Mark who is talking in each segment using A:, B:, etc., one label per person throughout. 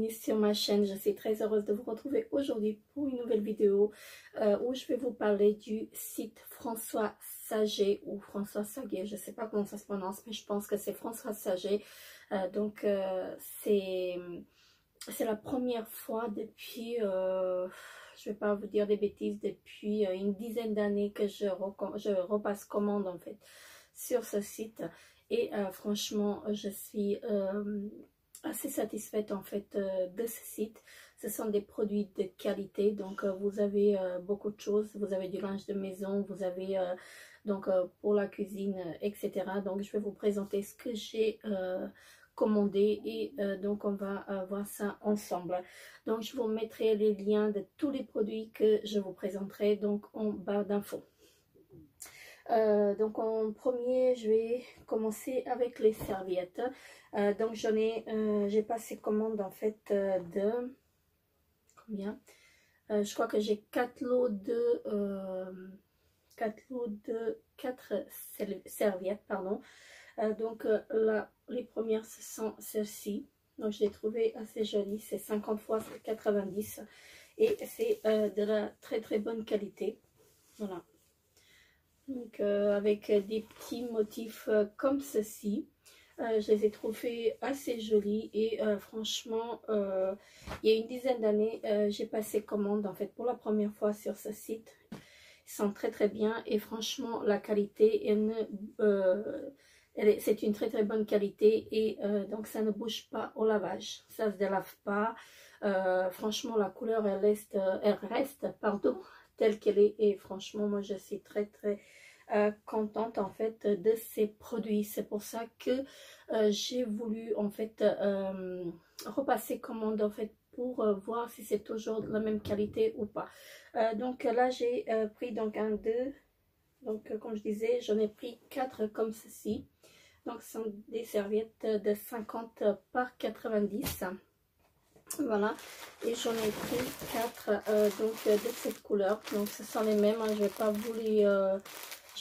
A: bienvenue sur ma chaîne. Je suis très heureuse de vous retrouver aujourd'hui pour une nouvelle vidéo où je vais vous parler du site François Saget ou François Saget, je ne sais pas comment ça se prononce, mais je pense que c'est François Saget. C'est la première fois depuis, je ne vais pas vous dire des bêtises, depuis une dizaine d'années que je repasse commande en fait sur ce site. Et franchement, je suis assez satisfaite en fait de ce site. Ce sont des produits de qualité, donc vous avez beaucoup de choses. Vous avez du linge de maison, vous avez pour la cuisine, etc. Donc je vais vous présenter ce que j'ai commandé et donc on va voir ça ensemble. Donc je vous mettrai les liens de tous les produits que je vous présenterai donc en barre d'infos. Donc en premier, je vais commencer avec les serviettes. Donc j'ai passé commande en fait de combien, je crois que j'ai 4 lots de 4 serviettes, pardon. Donc là, les premières ce sont celles-ci. Donc je l'ai trouvé assez jolie, c'est 50 x 90 et c'est de la très bonne qualité. Voilà. Donc avec des petits motifs comme ceci. Je les ai trouvés assez jolis et franchement il y a une dizaine d'années j'ai passé commande en fait pour la première fois sur ce site. Ils sont très bien et franchement la qualité c'est une très bonne qualité et donc ça ne bouge pas au lavage, ça se délave pas. Franchement la couleur elle reste telle qu'elle est et franchement moi je suis très contente en fait de ces produits. C'est pour ça que j'ai voulu en fait repasser commande en fait pour voir si c'est toujours de la même qualité ou pas. Donc là j'ai pris donc un 2, donc comme je disais j'en ai pris 4 comme ceci. Donc ce sont des serviettes de 50 par 90. Voilà, et j'en ai pris 4 de cette couleur. Donc ce sont les mêmes, hein. Je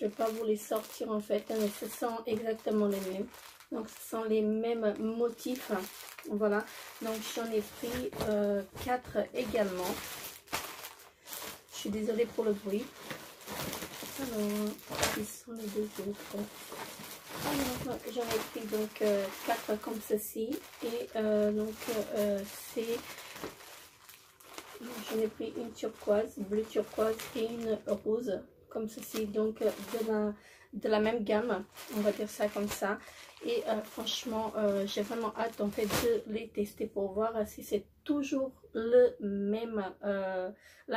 A: vais pas vous les sortir en fait, mais ce sont exactement les mêmes. Donc ce sont les mêmes motifs. Voilà, donc j'en ai pris 4 également. Je suis désolée pour le bruit. Alors, ils sont les deux autres. J'en ai pris donc 4 comme ceci et j'en ai pris une turquoise, bleu turquoise et une rose comme ceci, donc de la même gamme, on va dire ça comme ça. Et franchement j'ai vraiment hâte en fait de les tester pour voir si c'est toujours la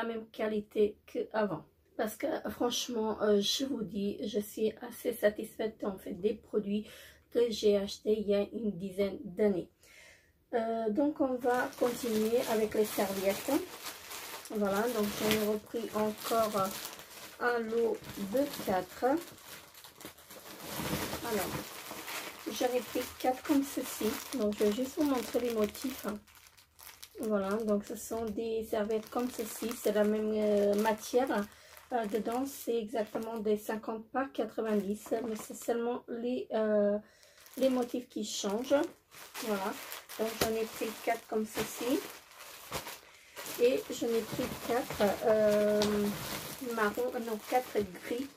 A: même qualité qu'avant. Parce que franchement, je vous dis, je suis assez satisfaite en fait des produits que j'ai achetés il y a une dizaine d'années. Donc on va continuer avec les serviettes. Voilà, donc j'en ai repris encore un lot de 4. Alors, j'en ai pris 4 comme ceci. Donc je vais juste vous montrer les motifs. Voilà, donc ce sont des serviettes comme ceci, c'est la même matière. Dedans c'est exactement des 50 par 90, mais c'est seulement les motifs qui changent. Voilà, donc j'en ai pris 4 comme ceci et j'en ai pris 4 marron, non 4 gris,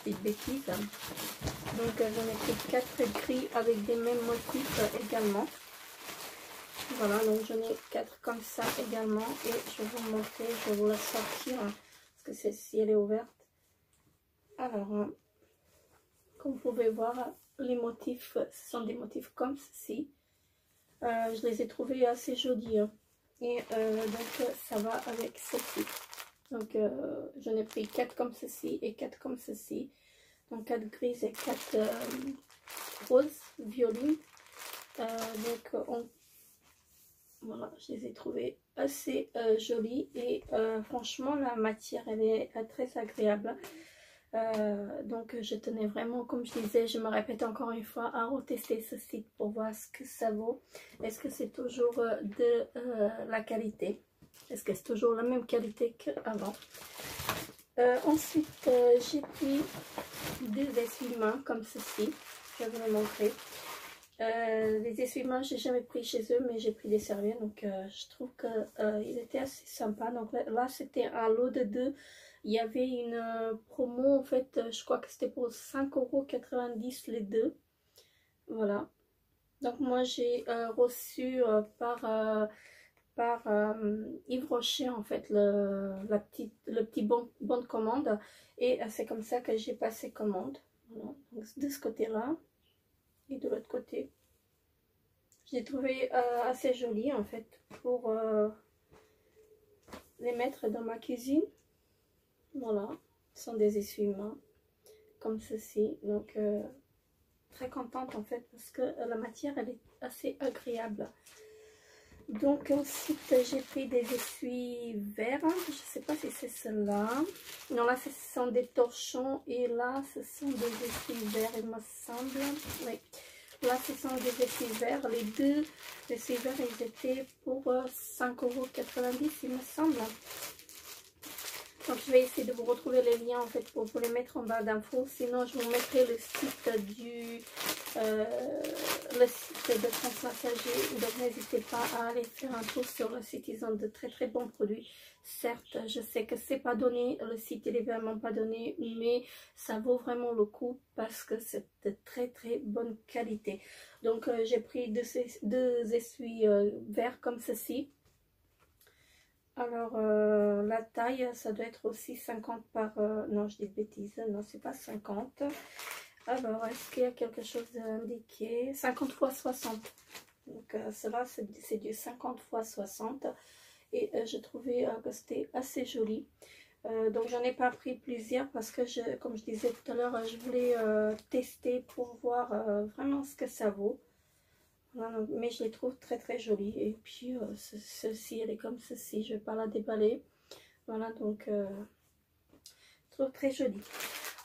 A: petite bêtise. Donc j'en ai pris 4 gris avec des mêmes motifs également. Voilà, donc j'en ai 4 comme ça également et je vais vous montrer, je vais vous la sortir. Que celle-ci elle est ouverte. Alors comme vous pouvez voir, les motifs ce sont des motifs comme ceci. Je les ai trouvés assez jolis hein. Et donc ça va avec ceci. Donc j'en ai pris 4 comme ceci et 4 comme ceci, donc 4 grises et 4 roses violines. Voilà, je les ai trouvés assez jolis et franchement la matière elle est très agréable. Donc je tenais vraiment, comme je disais, je me répète encore une fois, à retester ce site pour voir ce que ça vaut. Est-ce que c'est toujours de la qualité? Est-ce que c'est toujours la même qualité qu'avant? Ensuite j'ai pris 2 essuie-mains comme ceci, je vais vous les montrer. Les essuie-mains, j'ai jamais pris chez eux, mais j'ai pris des serviettes. Donc, je trouve qu'ils étaient assez sympas. Donc là, c'était un lot de 2. Il y avait une promo, en fait, je crois que c'était pour 5,90 € les 2. Voilà. Donc, moi, j'ai reçu par Yves Rocher, en fait, le petit bon de commande. Et c'est comme ça que j'ai passé commande. Voilà. Donc, de ce côté-là. Et de l'autre côté, j'ai trouvé assez joli en fait pour les mettre dans ma cuisine. Voilà, ce sont des essuie-mains comme ceci. Donc très contente en fait parce que la matière elle est assez agréable. Donc ensuite j'ai pris des essuie verts. Je sais pas si c'est cela. Non, là ce sont des torchons et là ce sont des essuie verts il me semble. Oui. Là, ce sont des essuie verts. Les deux essuie verts, ils étaient pour 5,90 € il me semble. Donc, je vais essayer de vous retrouver les liens en fait pour vous les mettre en barre d'infos. Sinon, je vous mettrai le site de Transmassager. Donc, n'hésitez pas à aller faire un tour sur le site. Ils ont de très très bons produits. Certes, je sais que c'est pas donné. Le site, il est vraiment pas donné. Mais ça vaut vraiment le coup parce que c'est de très très bonne qualité. Donc, j'ai pris deux essuie verts comme ceci. Alors, la taille, ça doit être aussi 50 par... non, je dis de bêtises. Non, c'est pas 50. Alors, est-ce qu'il y a quelque chose indiqué? 50 x 60. Donc, cela, c'est du 50 x 60. Et j'ai trouvé que c'était assez joli. Donc, j'en ai pas pris plusieurs parce que, comme je disais tout à l'heure, je voulais tester pour voir vraiment ce que ça vaut. Voilà, mais je les trouve très très jolies. Et puis celle-ci elle est comme ceci, je vais pas la déballer. Voilà, donc je trouve très jolie.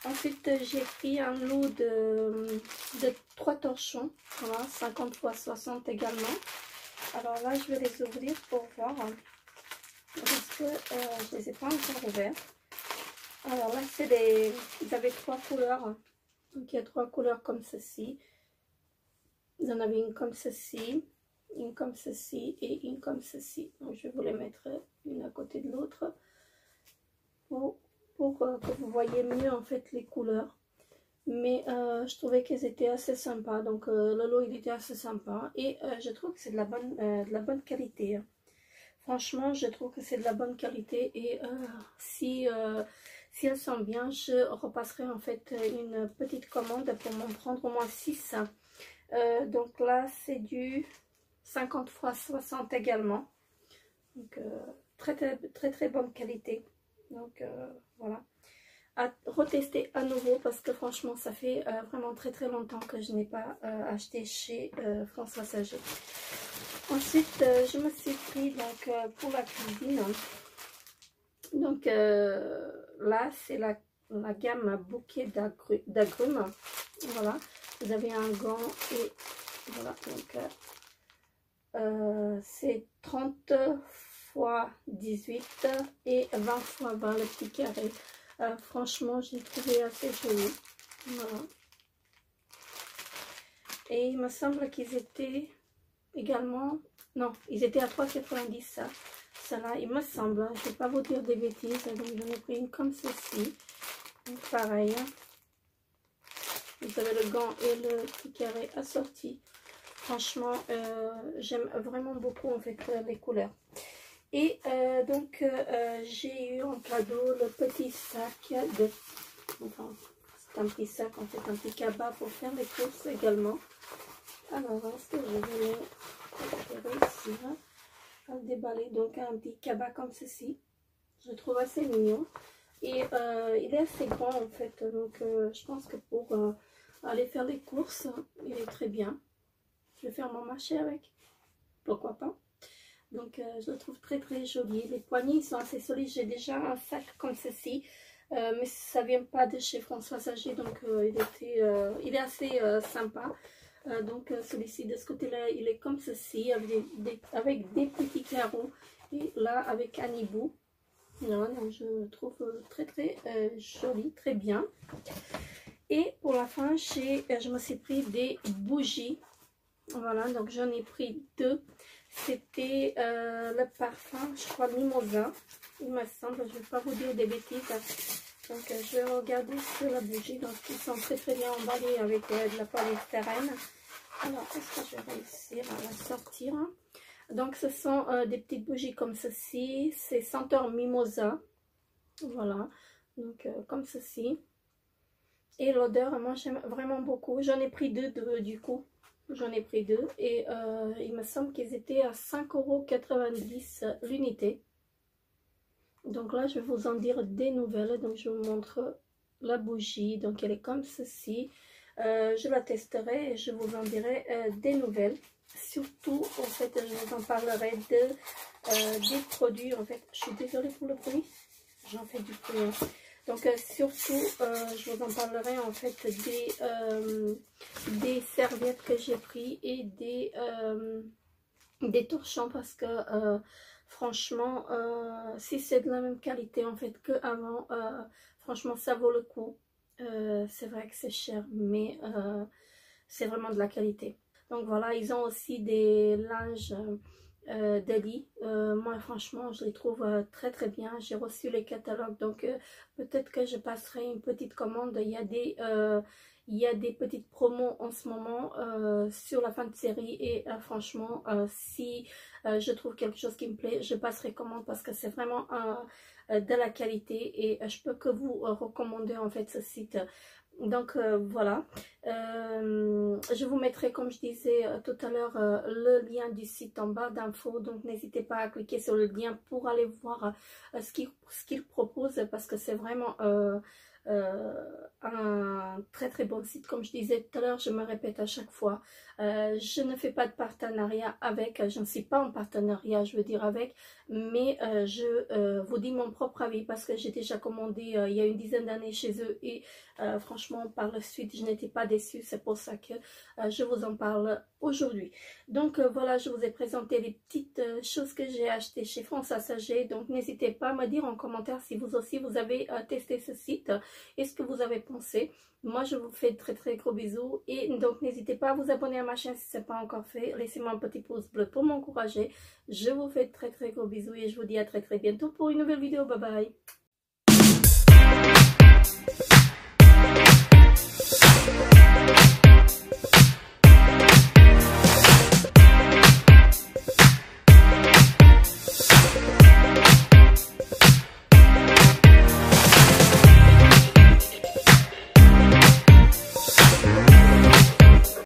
A: Ensuite j'ai pris un lot de 3 torchons, voilà, 50 x 60 également. Alors là je vais les ouvrir pour voir parce que je les ai pas encore ouverts. Alors là c'est des, ils avaient 3 couleurs, donc il y a 3 couleurs comme ceci. Vous en avez une comme ceci, une comme ceci et une comme ceci. Donc, je vais vous les mettre une à côté de l'autre pour que vous voyez mieux en fait les couleurs. Mais je trouvais qu'elles étaient assez sympas. Donc le lot il était assez sympa et je trouve que c'est de la bonne qualité. Franchement, je trouve que c'est de la bonne qualité et si elles sont bien, je repasserai en fait une petite commande pour m'en prendre au moins 6. Donc là c'est du 50 x 60 également, donc très bonne qualité. Donc voilà, à retester à nouveau parce que franchement ça fait vraiment très longtemps que je n'ai pas acheté chez Transmassager. Ensuite je me suis pris donc pour la cuisine, donc là c'est la gamme bouquet d'agrumes. Voilà, vous avez un gant et voilà, donc c'est 30 x 18 et 20 x 20 le petit carré. Franchement j'ai trouvé assez joli. Voilà, et il me semble qu'ils étaient également, non, ils étaient à 3,90 € ça là il me semble, hein. Je ne vais pas vous dire des bêtises. Donc j'en ai pris une comme ceci, donc pareil, vous avez le gant et le petit carré assorti. Franchement j'aime vraiment beaucoup en fait les couleurs. Et donc j'ai eu en cadeau le petit sac de, enfin c'est un petit sac en fait, un petit cabas pour faire les courses également. Alors est-ce que je vais réussir à le déballer? Donc un petit cabas comme ceci, je le trouve assez mignon et il est assez grand en fait, donc je pense que pour aller faire les courses il est très bien. Je vais faire mon marché avec, pourquoi pas. Donc je le trouve très joli. Les poignées sont assez solides. J'ai déjà un sac comme ceci, mais ça vient pas de chez Transmassager, donc il est assez sympa. Donc celui-ci de ce côté là il est comme ceci avec des petits carreaux et là avec un hibou. Non, donc je le trouve très joli, très bien. Et pour la fin je me suis pris des bougies. Voilà, donc j'en ai pris 2. C'était le parfum, je crois, Mimosa, il me semble. Je ne vais pas vous dire des bêtises. Donc je vais regarder sur la bougie. Donc ils sont très très bien emballés avec de la polystyrène. Alors, est-ce que je vais réussir à la sortir? Donc ce sont des petites bougies comme ceci. C'est senteur Mimosa. Voilà, donc comme ceci. Et l'odeur, moi j'aime vraiment beaucoup. J'en ai pris 2 du coup. J'en ai pris 2 et il me semble qu'ils étaient à 5,90 € l'unité. Donc là, je vais vous en dire des nouvelles. Donc je vous montre la bougie. Donc elle est comme ceci. Je la testerai et je vous en dirai des nouvelles. Surtout, en fait, je vous en parlerai des produits. En fait, je suis désolée pour le bruit. J'en fais du bruit. Hein. Donc surtout, je vous en parlerai en fait des serviettes que j'ai pris et des torchons parce que franchement, si c'est de la même qualité en fait qu'avant, franchement ça vaut le coup. C'est vrai que c'est cher, mais c'est vraiment de la qualité. Donc voilà, ils ont aussi des linges de lit. Moi franchement je les trouve très très bien. J'ai reçu les catalogues, donc peut-être que je passerai une petite commande. Il y a des petites promos en ce moment sur la fin de série et franchement si je trouve quelque chose qui me plaît, je passerai commande parce que c'est vraiment de la qualité et je peux que vous recommander en fait ce site. Donc voilà, je vous mettrai comme je disais tout à l'heure le lien du site en barre d'infos, donc n'hésitez pas à cliquer sur le lien pour aller voir ce qu'il propose parce que c'est vraiment un très très bon site. Comme je disais tout à l'heure, je me répète à chaque fois, je ne fais pas de partenariat avec, je ne suis pas en partenariat je veux dire avec, mais je vous dis mon propre avis parce que j'ai déjà commandé il y a une dizaine d'années chez eux et franchement par la suite je n'étais pas déçue. C'est pour ça que je vous en parle aujourd'hui. Donc voilà, je vous ai présenté les petites choses que j'ai achetées chez François Saget. Donc n'hésitez pas à me dire en commentaire si vous aussi vous avez testé ce site et ce que vous avez pensé. Moi je vous fais de très très gros bisous et donc n'hésitez pas à vous abonner à ma chaîne si ce n'est pas encore fait. Laissez-moi un petit pouce bleu pour m'encourager. Je vous fais de très très gros bisous et je vous dis à très très bientôt pour une nouvelle vidéo. Bye bye.